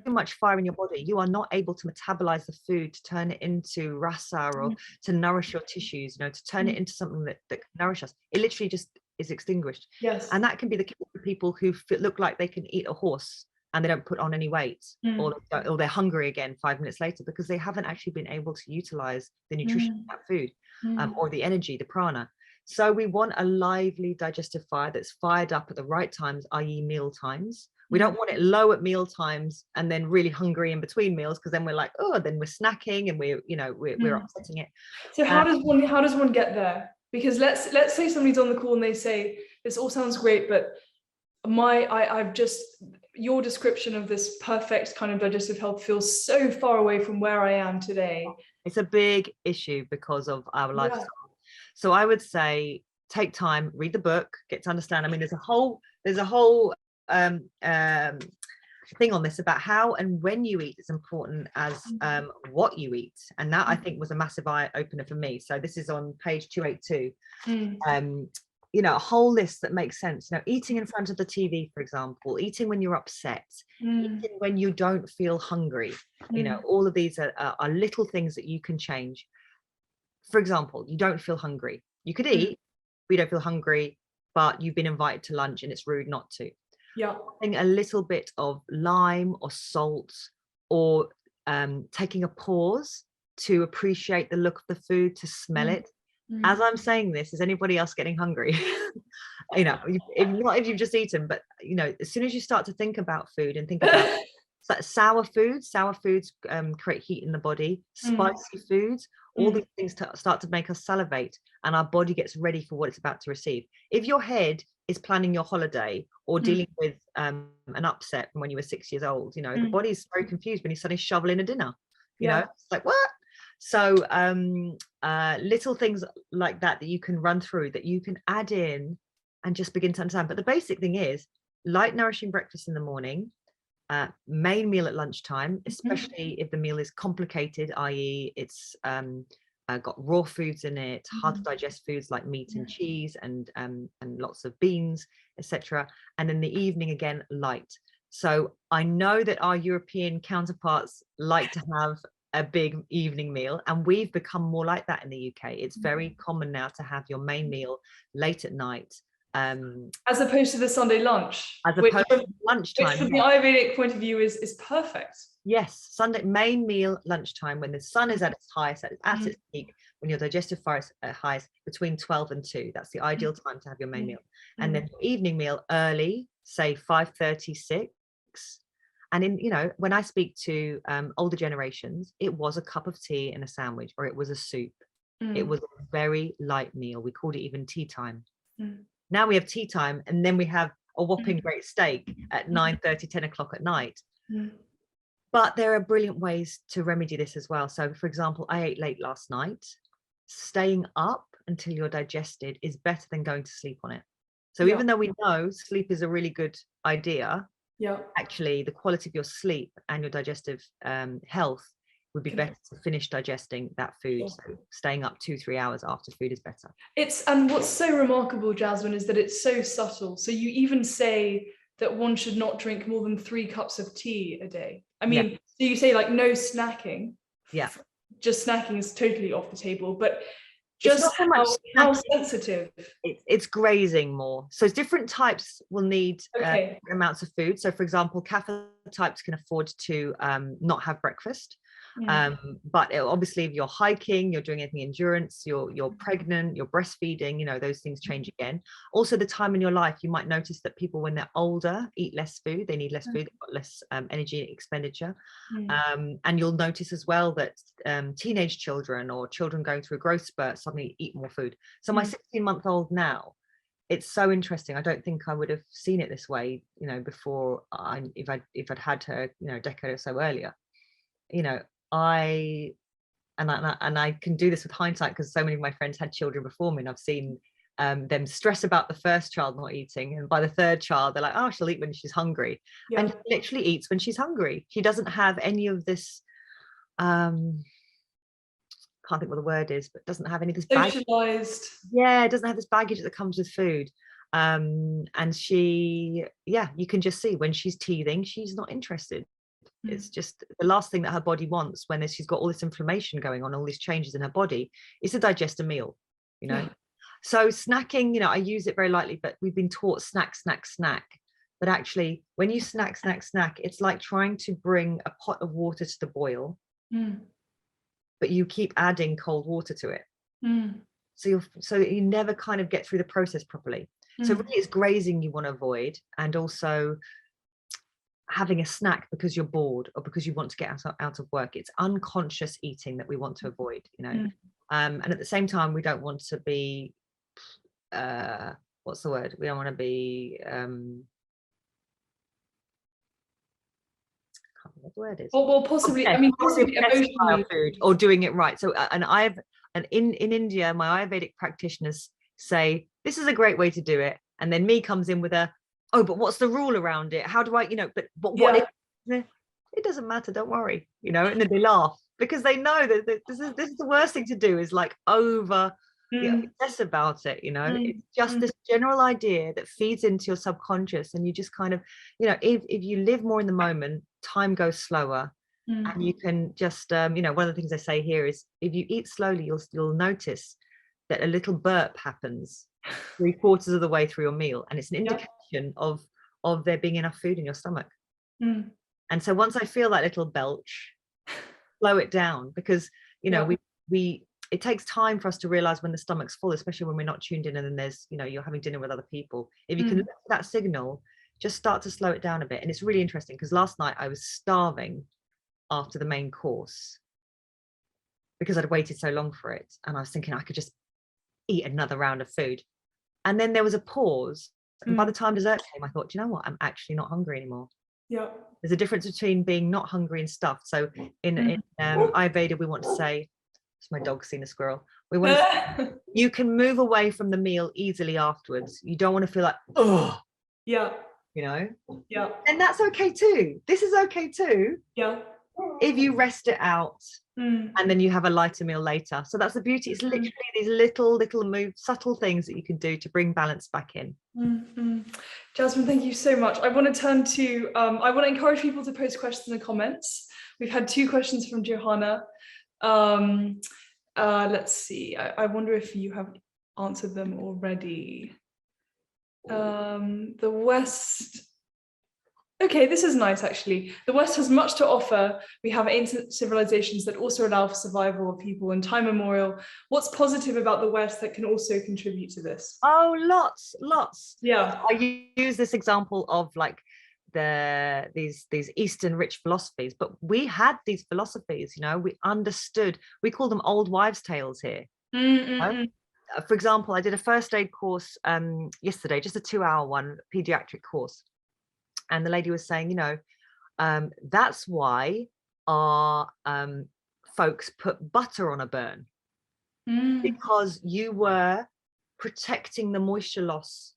much fire in your body, you are not able to metabolize the food to turn it into rasa or to nourish your tissues, you know, to turn it into something that can nourish us. It literally just is extinguished. And that can be the case for people who look like they can eat a horse and they don't put on any weight, or they're hungry again 5 minutes later, because they haven't actually been able to utilize the nutrition of that food, or the energy, the prana. So we want a lively digestive fire that's fired up at the right times, i.e. meal times. We don't want it low at meal times and then really hungry in between meals, because then we're like, oh, then we're snacking and we're upsetting it. So how does one get there? Because let's say somebody's on the call and they say, this all sounds great, but your description of this perfect kind of digestive health feels so far away from where I am today. It's a big issue because of our lifestyle. So I would say, take time, read the book, get to understand. I mean, there's a whole thing on this about how and when you eat is important as what you eat, and that I think was a massive eye opener for me. So this is on page 282. You know, a whole list that makes sense. You know, eating in front of the TV, for example, eating when you're upset, eating when you don't feel hungry. You know, all of these are little things that you can change. For example, you don't feel hungry. You could eat, but you don't feel hungry, but you've been invited to lunch and it's rude not to. Adding a little bit of lime or salt, or taking a pause to appreciate the look of the food, to smell it. As I'm saying this, is anybody else getting hungry? You know, if you've just eaten, but you know, as soon as you start to think about food and think about sour foods create heat in the body. Spicy foods, all these things start to make us salivate, and our body gets ready for what it's about to receive. If your head is planning your holiday or dealing with an upset from when you were 6 years old, you know, the body's very confused when you suddenly shovel in a dinner. You know, it's like, what? So little things like that you can run through, that you can add in and just begin to understand. But the basic thing is light, nourishing breakfast in the morning, main meal at lunchtime, especially if the meal is complicated, i.e. it's got raw foods in it, hard to digest foods like meat and cheese, and lots of beans, etc. And in the evening, again, light. So I know that our European counterparts like to have a big evening meal, and we've become more like that in the UK. It's very common now to have your main meal late at night. As opposed to the Sunday lunch, as opposed to lunchtime. Which from the Ayurvedic point of view is perfect. Yes, Sunday main meal lunchtime, when the sun is at its highest, at its peak, when your digestive fire is at highest, between 12 and 2. That's the ideal time to have your main meal. And then your evening meal early, say 5:30, 6. And in, you know, when I speak to older generations, it was a cup of tea and a sandwich, or it was a soup. It was a very light meal. We called it even tea time. Now we have tea time, and then we have a whopping great steak at 9:30, 10 o'clock at night. But there are brilliant ways to remedy this as well. So, for example, I ate late last night. Staying up until you're digested is better than going to sleep on it. So even though we know sleep is a really good idea, actually the quality of your sleep and your digestive health would be better to finish digesting that food. So staying up 2-3 hours after food is better. And what's so remarkable, Jasmine, is that it's so subtle. So you even say that one should not drink more than 3 cups of tea a day. I mean, so you say like no snacking. Yeah. Just snacking is totally off the table, but just how sensitive. It's grazing more. So different types will need amounts of food. So for example, café types can afford to not have breakfast. But obviously if you're hiking, you're doing anything endurance, you're pregnant, you're breastfeeding, you know, those things change again. Also the time in your life, you might notice that people when they're older eat less food, they need less food, they've got less energy expenditure. And you'll notice as well that teenage children or children going through a growth spurt suddenly eat more food. So my 16-month-old now, it's so interesting. I don't think I would have seen it this way, you know, before if I'd had her, you know, a decade or so earlier. You know, I can do this with hindsight because so many of my friends had children before me, and I've seen them stress about the first child not eating, and by the third child they're like, oh, she'll eat when she's hungry. And she literally eats when she's hungry. She doesn't have any of this can't think what the word is, but doesn't have any of this socialized. It doesn't have this baggage that comes with food. And she, you can just see when she's teething, she's not interested. It's just the last thing that her body wants when she's got all this inflammation going on, all these changes in her body, is to digest a meal, you know. So snacking, you know, I use it very lightly, but we've been taught snack. But actually, when you snack, it's like trying to bring a pot of water to the boil, but you keep adding cold water to it. So you never kind of get through the process properly. So really it's grazing you want to avoid, and also having a snack because you're bored or because you want to get out of work. It's unconscious eating that we want to avoid, you know. And at the same time, we don't want to be what's the word, we don't want to be what the word is, well possibly I mean possibly emotionally food or doing it right. So and in India, my Ayurvedic practitioners say this is a great way to do it, and then me comes in with a, oh, but what's the rule around it? How do I, you know, but what if, it doesn't matter, don't worry, you know. And then they laugh because they know that this is the worst thing to do, is like obsess about it, you know. It's just this general idea that feeds into your subconscious, and you just kind of, you know, if you live more in the moment, time goes slower. And you can just you know, one of the things I say here is if you eat slowly, you'll notice that a little burp happens 3/4 of the way through your meal, and it's an indication of there being enough food in your stomach. And so once I feel that little belch, slow it down, because you know it takes time for us to realize when the stomach's full, especially when we're not tuned in, and then there's, you know, you're having dinner with other people. If you can look at that signal, just start to slow it down a bit. And it's really interesting because last night I was starving after the main course because I'd waited so long for it, and I was thinking I could just eat another round of food. And then there was a pause, and by the time dessert came, I thought, you know what, I'm actually not hungry anymore. There's a difference between being not hungry and stuffed. So in Ayurveda, we want to say, it's my dog seen a squirrel, we want to say, you can move away from the meal easily afterwards. You don't want to feel like, oh, you know, and that's okay too. This is okay too. if you rest it out, and then you have a lighter meal later. So that's the beauty. It's literally these little moves, subtle things that you can do to bring balance back in. Jasmine, thank you so much. I want to turn to, I want to encourage people to post questions in the comments. We've had 2 questions from Johanna. Let's see. I wonder if you have answered them already. The West. Okay, this is nice actually. The West has much to offer. We have ancient civilizations that also allow for survival of people in time immemorial. What's positive about the West that can also contribute to this? Oh, lots. Yeah. I use this example of like these Eastern rich philosophies, but we had these philosophies, you know, we understood, we call them old wives' tales here. For example, I did a first aid course yesterday, just a 2-hour one, pediatric course. And the lady was saying, you know, that's why our folks put butter on a burn, because you were protecting the moisture loss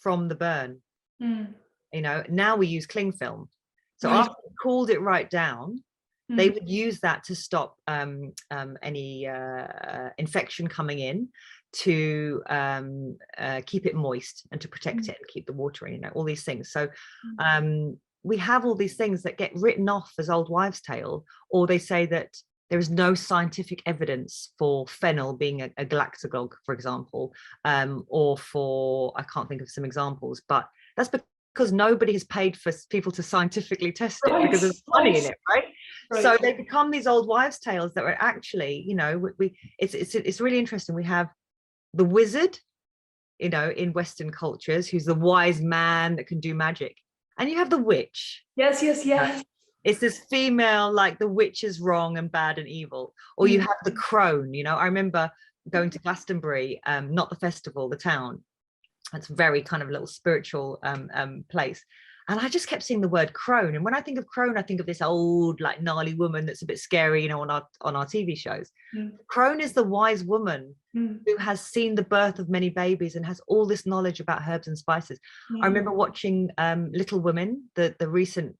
from the burn. You know, now we use cling film. So after they cooled it right down, they would use that to stop any infection coming in, to keep it moist and to protect it and keep the water in, you know, all these things. So we have all these things that get written off as old wives' tale, or they say that there is no scientific evidence for fennel being a galactagogue, for example, or for, I can't think of some examples, but that's because nobody has paid for people to scientifically test it, because there's money in it, right? So they become these old wives' tales that are actually, you know, it's really interesting. We have the wizard, you know, in Western cultures, who's the wise man that can do magic, and you have the witch. Yes. It's this female, like the witch is wrong and bad and evil. Or you have the crone, you know. I remember going to Glastonbury, not the festival, the town. It's very kind of little spiritual place. And I just kept seeing the word crone. And when I think of crone, I think of this old, like gnarly woman that's a bit scary, you know, on our TV shows. Crone is the wise woman who has seen the birth of many babies and has all this knowledge about herbs and spices. I remember watching Little Women, the recent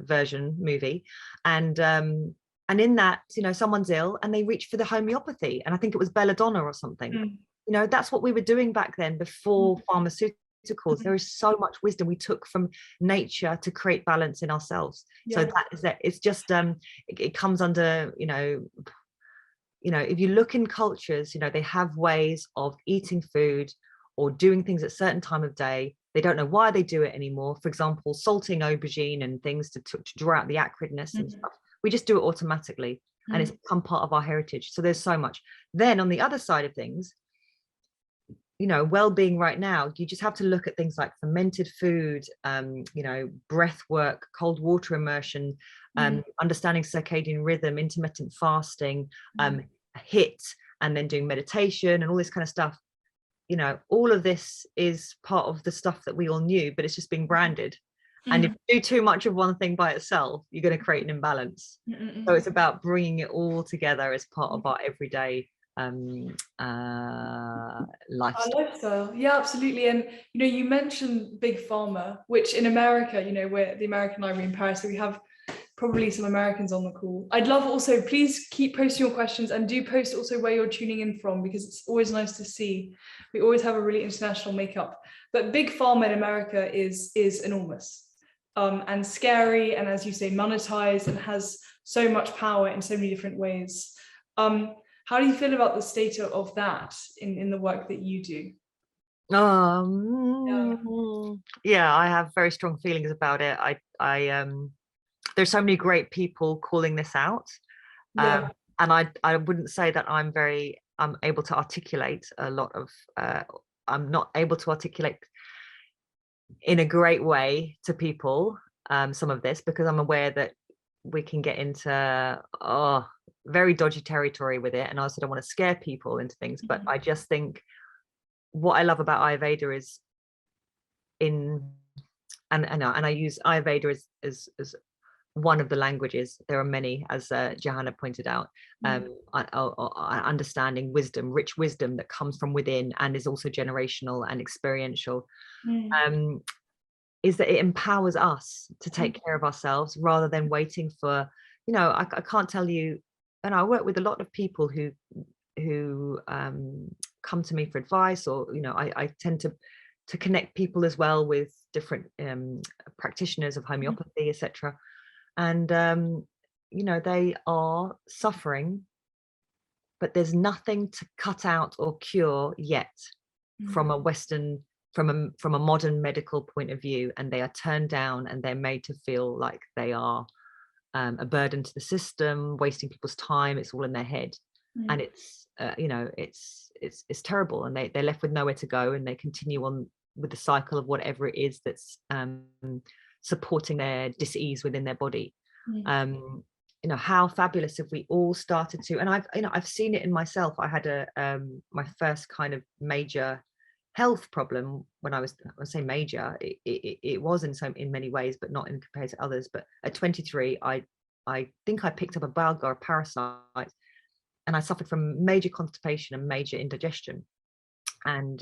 version movie, and in that, you know, someone's ill and they reach for the homeopathy, and I think it was belladonna or something. You know, that's what we were doing back then, before pharmaceuticals. There is so much wisdom we took from nature to create balance in ourselves. So that is that. It's just it comes under, you know, if you look in cultures, you know, they have ways of eating food or doing things at a certain time of day. They don't know why they do it anymore. For example, salting aubergine and things to draw out the acridness and stuff. We just do it automatically, and it's become part of our heritage. So there's so much. Then on the other side of things, you know, well-being right now, you just have to look at things like fermented food, you know, breath work, cold water immersion, understanding circadian rhythm, intermittent fasting, HIIT, and then doing meditation and all this kind of stuff. You know, all of this is part of the stuff that we all knew, but it's just being branded. And if you do too much of one thing by itself, you're going to create an imbalance. So it's about bringing it all together as part of our everyday lifestyle. Yeah, absolutely. And you know, you mentioned big pharma, which in America, you know, we're the American Library in Paris, so we have probably some Americans on the call. I'd love also, please keep posting your questions, and do post also where you're tuning in from, because it's always nice to see. We always have a really international makeup, but big pharma in America is enormous, and scary, and as you say, monetized, and has so much power in so many different ways. How do you feel about the state of that in the work that you do? Yeah, I have very strong feelings about it. There's so many great people calling this out, and I wouldn't say that I'm able to articulate a lot of. I'm not able to articulate in a great way to people some of this, because I'm aware that we can get into very dodgy territory with it, and I also don't want to scare people into things. But I just think what I love about Ayurveda is and I use Ayurveda as one of the languages. There are many, as Johanna pointed out, understanding wisdom, rich wisdom that comes from within and is also generational and experiential. is that it empowers us to take care of ourselves rather than waiting for, you know, I can't tell you, and I work with a lot of people who come to me for advice, or, you know, I tend to connect people as well with different practitioners of homeopathy, etc. And you know, they are suffering, but there's nothing to cut out or cure yet from a Western, from a modern medical point of view, and they are turned down and they're made to feel like they are a burden to the system, wasting people's time. It's all in their head. And it's you know, it's terrible, and they're left with nowhere to go, and they continue on with the cycle of whatever it is that's supporting their dis-ease within their body. You know, how fabulous if we all started to, and I've seen it in myself. I had my first kind of major health problem when I say major, it was in many ways, but not in compared to others. But at 23, I think I picked up a Bulgar parasite, and I suffered from major constipation and major indigestion. And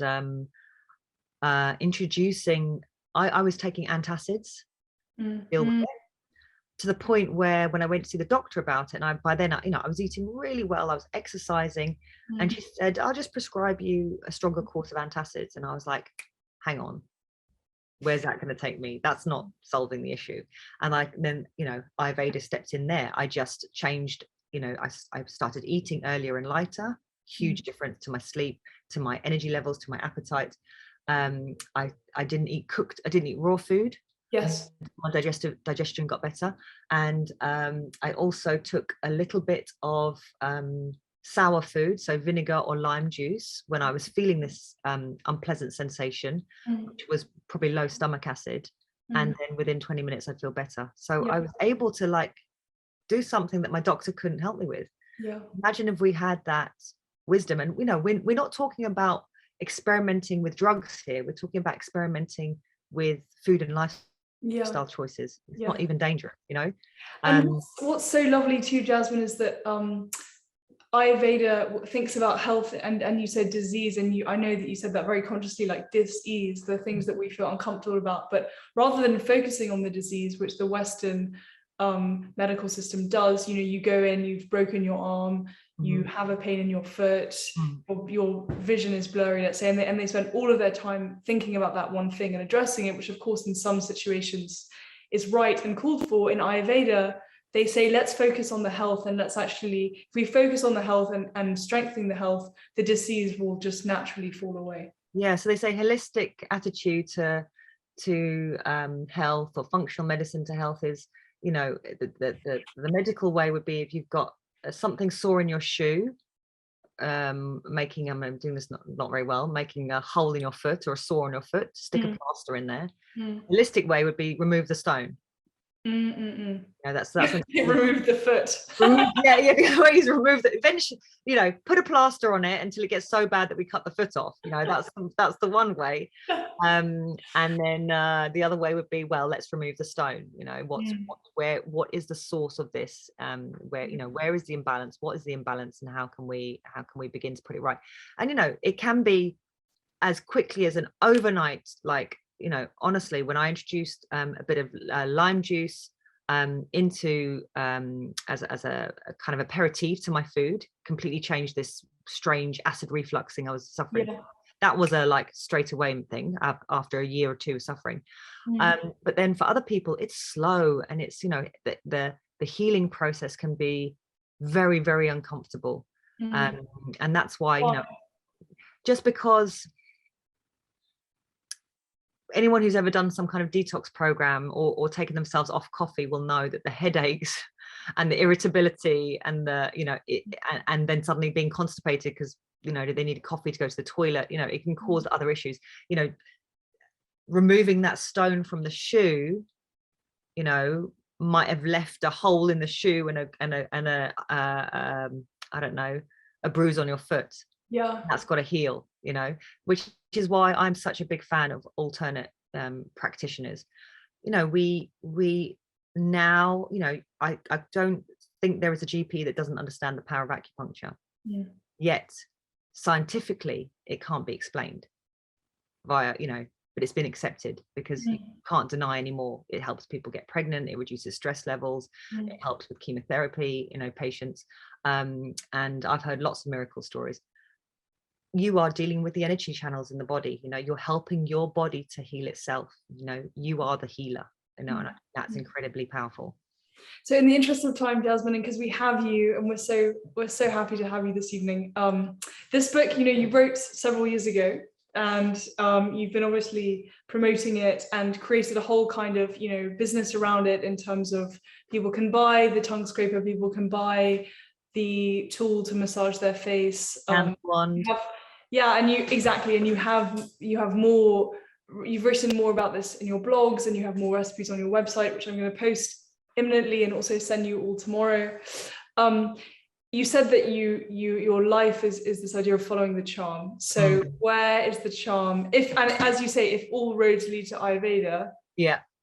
introducing, I was taking antacids to deal with it, to the point where when I went to see the doctor about it, and by then, you know, I was eating really well, I was exercising, and she said, I'll just prescribe you a stronger course of antacids. And I was like, hang on, where's that going to take me? That's not solving the issue. And then, you know, Ayurveda stepped in there. I just changed, you know, I started eating earlier and lighter, huge difference to my sleep, to my energy levels, to my appetite. I didn't eat raw food. Yes. My digestion got better. And I also took a little bit of sour food, so vinegar or lime juice, when I was feeling this unpleasant sensation, which was probably low stomach acid. And then within 20 minutes, I'd feel better. So I was able to like do something that my doctor couldn't help me with. Imagine if we had that wisdom. And, you know, we're not talking about experimenting with drugs here. We're talking about experimenting with food and lifestyle choices. It's not even dangerous, you know. And what's so lovely too, Jasmine, is that Ayurveda thinks about health, and you said disease, and I know that you said that very consciously, like dis-ease, the things that we feel uncomfortable about. But rather than focusing on the disease, which the Western medical system does, you know, you go in, you've broken your arm, you have a pain in your foot, your vision is blurry, let's say, and they spend all of their time thinking about that one thing and addressing it, which of course in some situations is right and called for. In Ayurveda, they say, let's focus on the health, and let's actually, if we focus on the health and strengthening the health, the disease will just naturally fall away. Yeah, so they say holistic attitude to health, or functional medicine to health, is, you know, the medical way would be, if you've got something sore in your shoe, I'm doing this not very well, making a hole in your foot or a sore on your foot, stick a plaster in there. Holistic way would be remove the stone. Yeah, that's remove the foot. The way is remove the, eventually, you know, put a plaster on it until it gets so bad that we cut the foot off, you know. That's the one way. And then the other way would be, well, let's remove the stone, you know. What is the source of this, where, you know, where is the imbalance, what is the imbalance, and how can we begin to put it right? And, you know, it can be as quickly as an overnight, like, you know, honestly, when I introduced a bit of lime juice into as a kind of aperitif to my food, completely changed this strange acid reflux thing I was suffering. That was a like straight away thing after a year or two of suffering. But then for other people, it's slow, and it's, you know, the healing process can be very, very uncomfortable. And that's why, you know, just because anyone who's ever done some kind of detox program or taken themselves off coffee will know that the headaches and the irritability and the, you know, and then suddenly being constipated because, you know, they need coffee to go to the toilet, you know, it can cause other issues. You know, removing that stone from the shoe, you know, might have left a hole in the shoe and a I don't know, a bruise on your foot. That's got to heal, you know, which is why I'm such a big fan of alternate practitioners. You know, we now, you know, I don't think there is a GP that doesn't understand the power of acupuncture. Yet scientifically it can't be explained via, you know, but it's been accepted because you can't deny anymore. It helps people get pregnant, it reduces stress levels, it helps with chemotherapy, patients. And I've heard lots of miracle stories. You are dealing with the energy channels in the body, you're helping your body to heal itself. You are the healer, and that's incredibly powerful. So in the interest of time, Jasmine, and because we have you and we're so happy to have you this evening, this book, you wrote several years ago, and you've been obviously promoting it and created a whole kind of business around it, in terms of people can buy the tongue scraper, people can buy the tool to massage their face, and you have more, you've written more about this in your blogs, and you have more recipes on your website, which I'm going to post imminently and also send you all tomorrow. You said that your life is this idea of following the charm. So where is the charm? And as you say, if all roads lead to Ayurveda,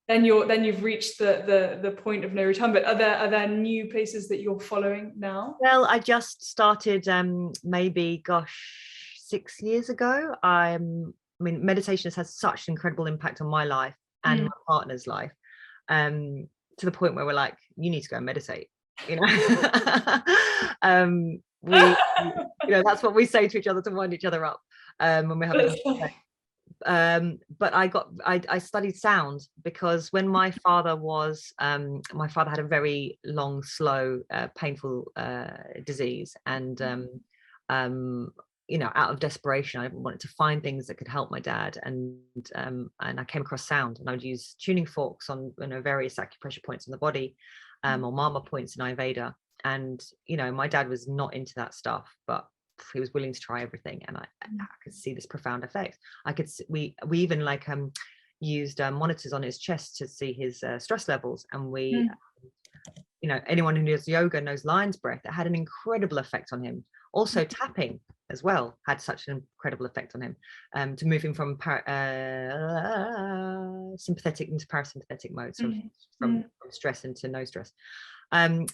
then you've reached the point of no return. But are there new places that you're following now? Well, I just started maybe 6 years ago. I mean, meditation has had such an incredible impact on my life and my partner's life, to the point where we're like, you need to go and meditate. That's what we say to each other to wind each other up when we're having but I studied sound, because when my father had a very long, slow, painful disease, and out of desperation, I wanted to find things that could help my dad, and I came across sound, and I would use tuning forks on various acupressure points in the body, or Marma points in Ayurveda. And my dad was not into that stuff, but he was willing to try everything, and I could see this profound effect. We even used monitors on his chest to see his stress levels, and we anyone who knows yoga knows lion's breath. It had an incredible effect on him. Also tapping as well had such an incredible effect on him, to move him from sympathetic into parasympathetic mode, so from stress into no stress.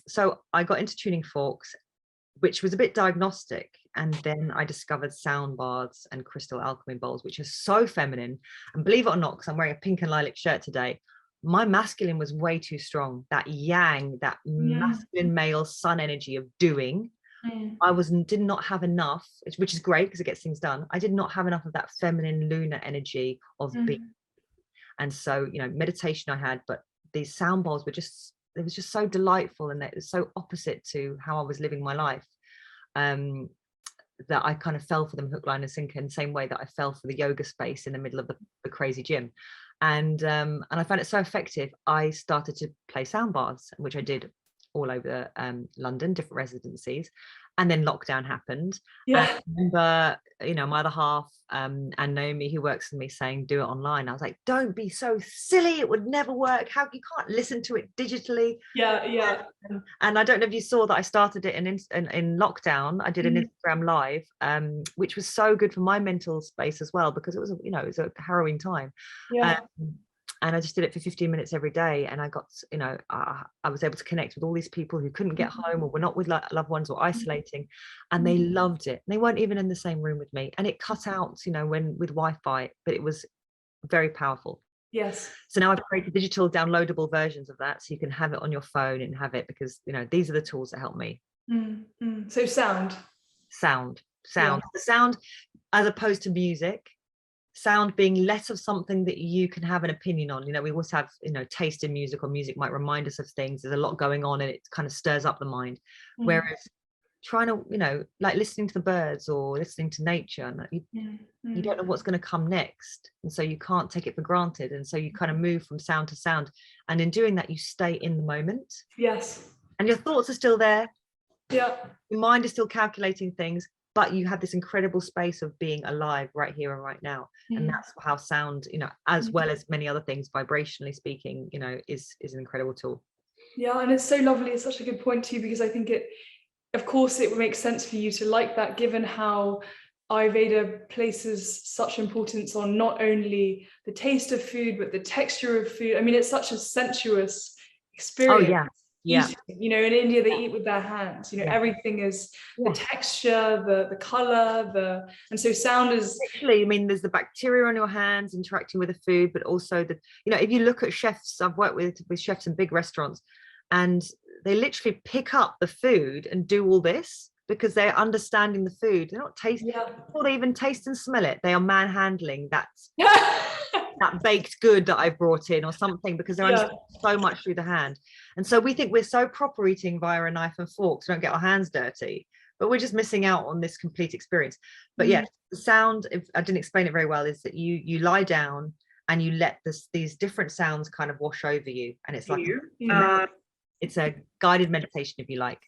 So I got into tuning forks, which was a bit diagnostic, and then I discovered sound baths and crystal alchemy bowls, which are so feminine. And believe it or not, because I'm wearing a pink and lilac shirt today, my masculine was way too strong. That yang, that masculine male sun energy of doing, I did not have enough, which is great because it gets things done. I did not have enough of that feminine lunar energy of being. And so, meditation I had, but these sound bowls were just, it was just so delightful, and it was so opposite to how I was living my life, that I kind of fell for them hook, line and sinker, in the same way that I fell for the yoga space in the middle of the crazy gym. And I found it so effective. I started to play sound baths, which I did all over London, different residencies. And then lockdown happened. And I remember, my other half and Naomi, who works with me, saying, do it online. I was like, don't be so silly. It would never work. How you can't listen to it digitally. And I don't know if you saw that I started it in lockdown. I did an Instagram live, which was so good for my mental space as well, because it was, it was a harrowing time. And I just did it for 15 minutes every day. And I got, I was able to connect with all these people who couldn't get home, or were not with loved ones, or isolating. And they loved it. They weren't even in the same room with me. And it cut out, when with Wi-Fi, but it was very powerful. Yes. So now I've created digital downloadable versions of that, so you can have it on your phone and have it, because, these are the tools that help me. So sound. The sound, as opposed to music. Sound being less of something that you can have an opinion on. We always have, taste in music, or music might remind us of things. There's a lot going on, and it kind of stirs up the mind. Whereas trying to, like listening to the birds or listening to nature, and you don't know what's going to come next. And so you can't take it for granted. And so you kind of move from sound to sound. And in doing that, you stay in the moment. Yes. And your thoughts are still there. Yeah. Your mind is still calculating things, but you have this incredible space of being alive right here and right now. And that's how sound, as well as many other things, vibrationally speaking, is an incredible tool. Yeah, and it's so lovely. It's such a good point too, because I think of course it would make sense for you to like that, given how Ayurveda places such importance on not only the taste of food, but the texture of food. I mean, it's such a sensuous experience. Oh yeah. Yeah. eating. You know, in India they eat with their hands. You know, everything is the texture, the color, and so sound is literally, I mean, there's the bacteria on your hands interacting with the food, but also the, you know, if you look at chefs, I've worked with chefs in big restaurants, and they literally pick up the food and do all this because they're understanding the food. They're not tasting, before they even taste and smell it, they are manhandling that baked good that I brought in or something, because they're understanding so much through the hand. And so we think we're so proper eating via a knife and fork, so don't get our hands dirty, but we're just missing out on this complete experience. But yeah, the sound, if I didn't explain it very well, is that you lie down and you let these different sounds kind of wash over you, and it's like it's a guided meditation, if you like.